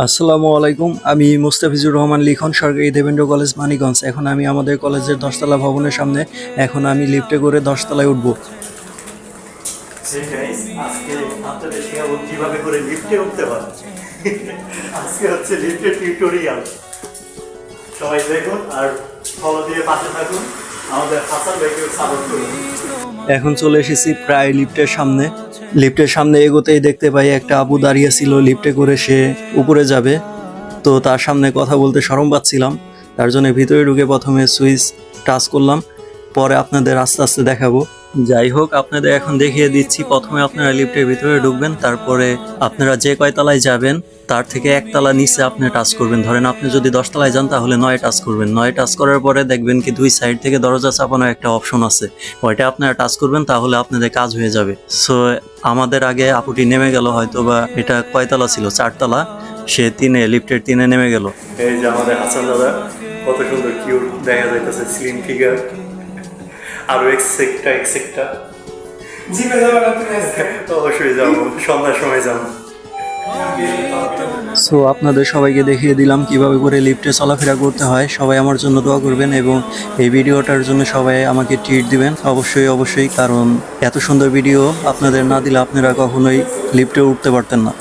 আসসালামু আলাইকুম। আমি মুস্তাফিজুর রহমান লিখন, সরকারি দেবেন্দ্র কলেজ মানিকগঞ্জ। এখন আমি আমাদের কলেজের 10তলা ভবনের সামনে। এখন আমি লিফটে করে 10তলায় উঠবো। Hey guys, আজকে আপনাদের শেখাবো কিভাবে করে লিফটে উঠতে হয়। আজকে হচ্ছে লিফটের টিউটোরিয়াল। সবাই দেখুন আর ফলো দিয়ে পাশে থাকুন। আমাদের হাসান ভাইকে সাপোর্ট করুন। এখন চলে এসেছি প্রায় লিফটের সামনে। লিফটের সামনে এগোতেই দেখতে পাই একটা আপু দাঁড়িয়ে ছিল, লিফটে করে সে উপরে যাবে। তো তার সামনে কথা বলতে শরম পাচ্ছিলাম, তার জন্য ভিতরে ঢুকে প্রথমে সুইচ টাচ করলাম, পরে আপনাদের আস্তে আস্তে দেখাবো। যাই হোক, আপনাদের এখন দেখিয়ে দিচ্ছি। প্রথমে আপনারা লিফটের ভিতরে ঢুকবেন, তারপরে আপনারা যে কয়তলায় যাবেন তার থেকে একতলা নিচে আপনি টাচ করবেন। ধরেন আপনি যদি 10তলায় যান তাহলে 9 টাচ করবেন। 9 টাচ করার পরে দেখবেন কি দুই সাইড থেকে দরজা চাপানোর একটা অপশন আছে, ওইটা আপনারা টাচ করবেন, তাহলে আপনাদের কাজ হয়ে যাবে। সো আমাদের আগে আপুটি নেমে গেল, হয়তো বা এটা কয়তলা ছিল, 4তলা। সে লিফটের 3-এ নেমে গেল। এই যে আমাদের হাসান দাদা, কত সুন্দর কিউট দেখা যাইতেছে, স্লিম ফিগার। আরো এক্সেকটা জিমে যাওয়ার রাতে অবশ্যই যাবো, সন্ধ্যার সময় যাবো। সো আপনাদের সবাইকে দেখিয়ে দিলাম কিভাবে করে লিফটে চলাফেরা করতে হয়। সবাই আমার জন্য দোয়া করবেন এবং এই ভিডিওটার জন্য সবাই আমাকে ট্রিট দিবেন অবশ্যই, কারণ এত সুন্দর ভিডিও আপনাদের না দিলে আপনারা কখনোই লিফটে উঠতে পারতেন না।